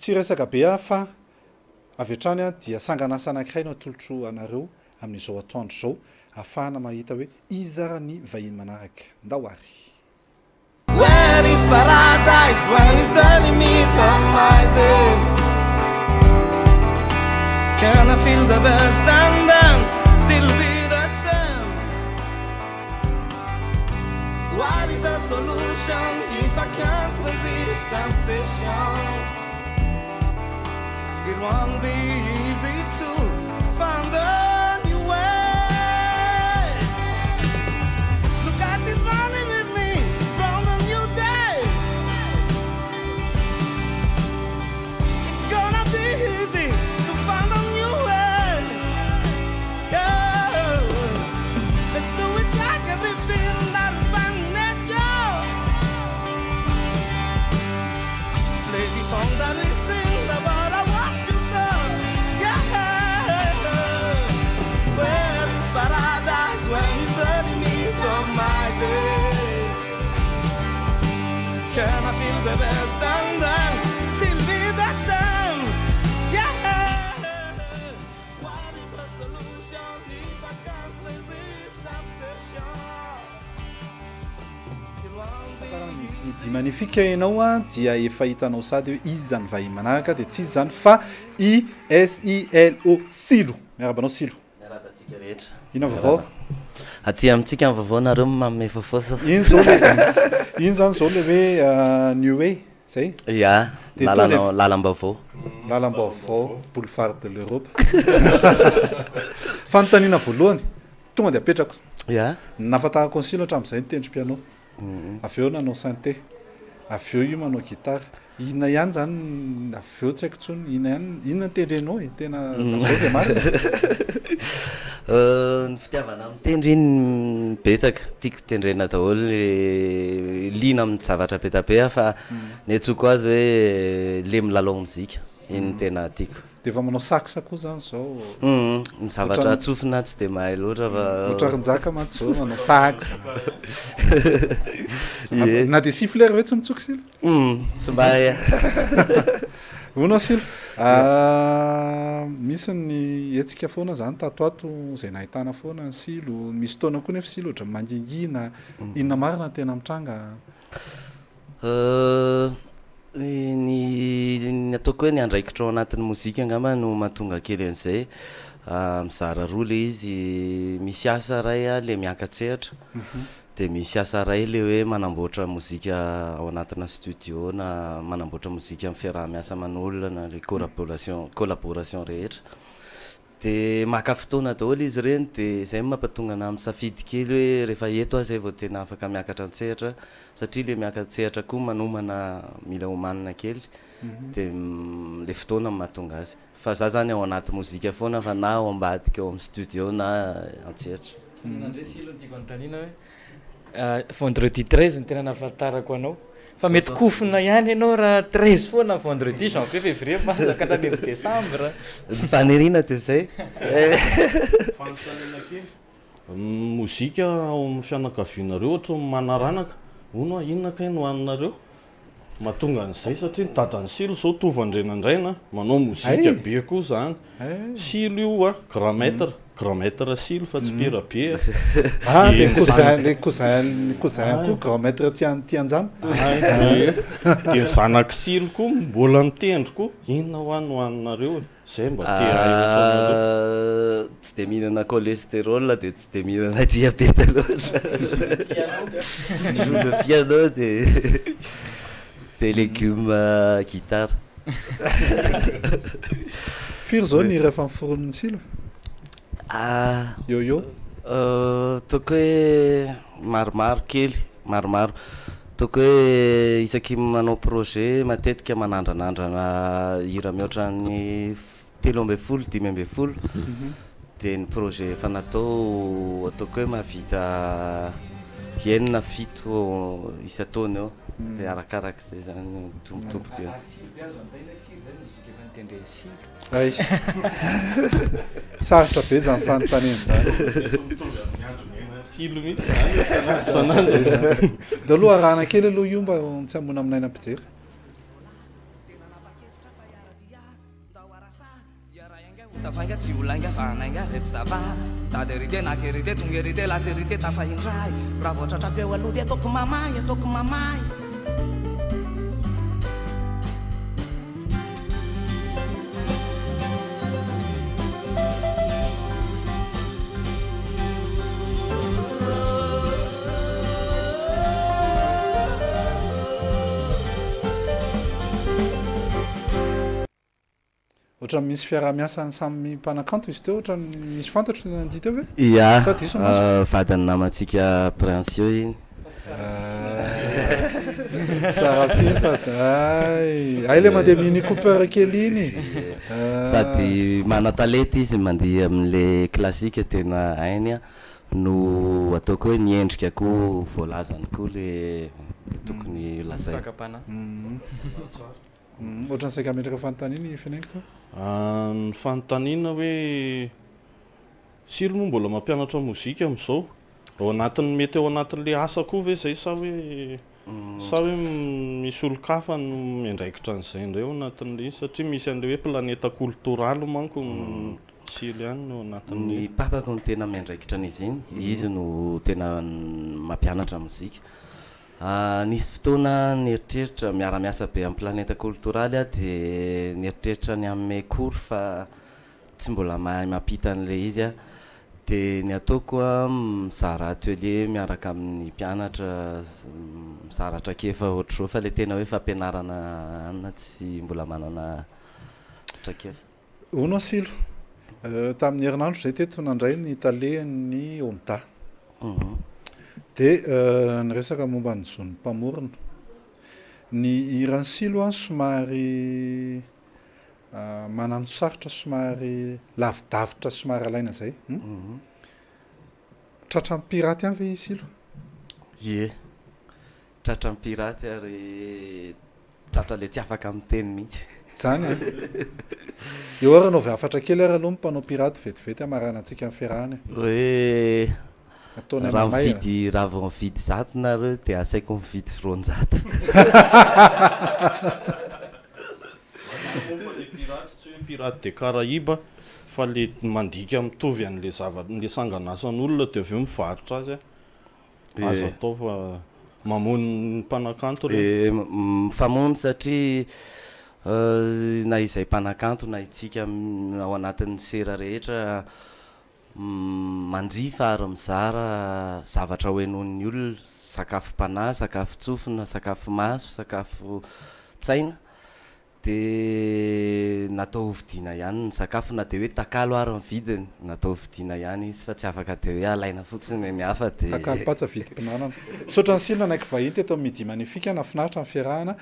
tsy resaka be fa avy hatrany a dia sanganasa anankiray no atolotro anareo amin'izao atoandro zao ahafahana mahita hoe iza ny vahiny manaraka ndahoary. When is paradise, when is the limit of my days? Can I feel the best and then still be the same? What is the solution if I can't resist temptation? It won't be easy to find a new way. Look at this morning with me, from a new day. It's gonna be easy to find a new way. Yeah. Let's do it like every feel that we find at you. Play the song that we sing about our future. Yeah. Where is paradise? When is the limit of my days? Can I feel the best and then still be the same? Yeah. What is the solution if I can't resist temptation? It won't be Izy magnifika ianao a dia efa hitanao sady hoe izy zany vahiny manaraka dia tsy izy zany fa ISILO silo. Miarabanao silo. Miarabantsika rehetra. Ino vaovao? Aty amintsika amin'ny vaovao nareo manome fofoso. Ino zao le ino zany zao le hoe new way zay? Ya, lalam-baovao. Lalam-baovao, boulevard de l'Europe. Fanontaniana voalohany tonga dia apetrako. Ya. Nafatarako ny silo hatramin'izay nitendry piano. Avy eo nanao synthé. Avy eo io manao gitara. Inona ihany zany avy eo tsy haiko intsony inona nitendrenao e tena zao zay marina. Ny fitiavana mitendry iny betsaka tiako tendrena daholo liana amin'ny zavatra be da be fa ny antsoko azy hoe le milalao mozika iny tena tiako. Dia efa manao sax koa zany zao. Ny zavatra atsofina tsy dia mahay loatra fa ohatra rinjaka mantsy zao manao sax. Na dia siffleur ve tsy mitsoka silo? Tsy mba hay. Hono silo. Misy ny hetsika foana zany tatoato zay nahitana foana ny silo. Misy taona koa nefa silo ohatra mangingina. Inona marina tena mitranga? Ny ataoko hoe ny andraikitra ao anatin'ny mozika angamba no mahatonga kely an'izay. Mizara roa le izy, misy asa ray le miankatsehatra dia misy asa ray le hoe manamboatra mozika ao anatina studio na manamboatra mozika amin'ny fiaraha-miasa aman'olona na le collaboration rehetra. Dia maka fotoana daholo izy ireny dia izay mampatonga anahy misafidy kely hoe rehefa eto aho izay vao tena afaka miakatra an-tsehatra satria le miaka-tsehatra koa manomana mila homanina kely dia le fotoana mahatonga azy. Fa za zany ao anaty mozika foana fa na ao ambadika ao amin'ny studio na an-tsehatra. Nandre silo tiako anontaniana hoe vendredi 13 ny tena nahafantarako anao fa mety kofona ihany ianao raha 13 foana vendredi janvier février masaka hatrany amin'ny décembre. Ny faniriana dia izay. Fanontaniana kely mozika ao amin'ny fianakavianareo ohatra manaranaka hono inona kay no haninareo mahatonga an'izay satria nitadany silo zao tovandrenandraina manao mozika be koa zany silo io a grand-maître silo fa tsy pira be le cousin koa grand-maître tianjama dia zanak silo koa mbola mitendry koa inona hoaninareo zay mba tsy dia mihinana cholestérol dia tsy dia mihinana diabeta loatra. Joue de piano des légumes, guitare. Firy zao ny rehefa miforon'ny silo? Yo. Toko hoe maromaro kely, maromaro. Toko hoe isaky manao projet matetika manandranandrana hira mihoatra ny 13 15 dia ny projet efa natao ataoko hoe mahavita enina fito isa-taona eo. Zay arakaraka zay zany tombotomboka eo. Ay. Sarotra be zany fanontaniana zany. Silo mihitsy zany. Da aloha arahana kely aloha io mba tsy hamoana aminay nampijery. tafainga tsy olainga fanainga refzava taderité nakerité tongerité laserité tafahindray raha voatratrapeo alody ataoko mamay ataoko mamay ohatrany misy fiarah-miasany samy mpanakanto izy teo ohatrany misy fantatro nandia teo ve ia Sady iso maso? vadiny namantsika préensio iny sarapifat ay le mandeha mini coupeur kely iny sady mana-talety izy mandeha amin'le classique tena hainy a no ataoko hoe niendrika koa voalazany koa le tokony lazay fakapana ohatrany saika metraka fanontaniana finaingo to ny fanontaniana hoe silo moa mbola mampianatra mozika am'izao ao anatin'ny mety ao anatin'le asa koa ve zay sa hoe misy olo-kafa no miandraikitra an'izay indray ao anatin'le izy satria misy an'le hoe planeta culturale manko silo ihany no anatin'ny ny papako no tena miandraikitra an'izy iny izy no tena mampianatra mozika nisy fotoana nieritreritra miara-miasa be amin'ny planeta culturale a dia nieritreritra ny amin'ny cours fa tsy mbola mahay mampita an'le izy a dia ny ataoko a mizara atelier miaraka amin'ny mpianatra mizaratra kefa ohatr'izao fa le tena hoe fampianarana anina tsy mbola manana trakefa ono silo tamin'ny herinandro zay teto nandray ny talehan'ny omda dia nyresaka momba ny zon'ny mpamorona ny irany silo a somary manano sarotra somary lavidavitra somary alaina zay tratran'ny piraty any ve izy silo ie tratran'ny piraty ary tratra le tsy afaka amin'ny teny mihitsy zany a eo ary anao afatra kely ary aloha mpanao piraty vetivety amarana antsika amin'ny fiarahany hoe ataony raha mamay mividy raha vao mividy zato nareo dia asaiko mividy roanjato piraty de Caraïbe fa le mandika mitovy an'le le sanganasan'olona dia avy eo mivarotra azy azo atao fa mamony ny mpanakanto mifamony satria na izay mpanakanto na itsika ao anatin'ny sera rehetra manjifa ary mizara zavatra hoenon'ny olona sakafo mpanahy sakafo tsofina sakafo maso sakafo tsaina dia natao hovidiana ihany ny sakafo na dia hoe takalo ary ny vidiny natao hovidiana ihany izy fa tsy afaka dia hoe alaina fotsiny ny hafa dia takalo patsa vidim-pinanana misaotra ny silona anaiky vahiny teto amin'ny midi magnifika nafinaritra amin'ny fiarahana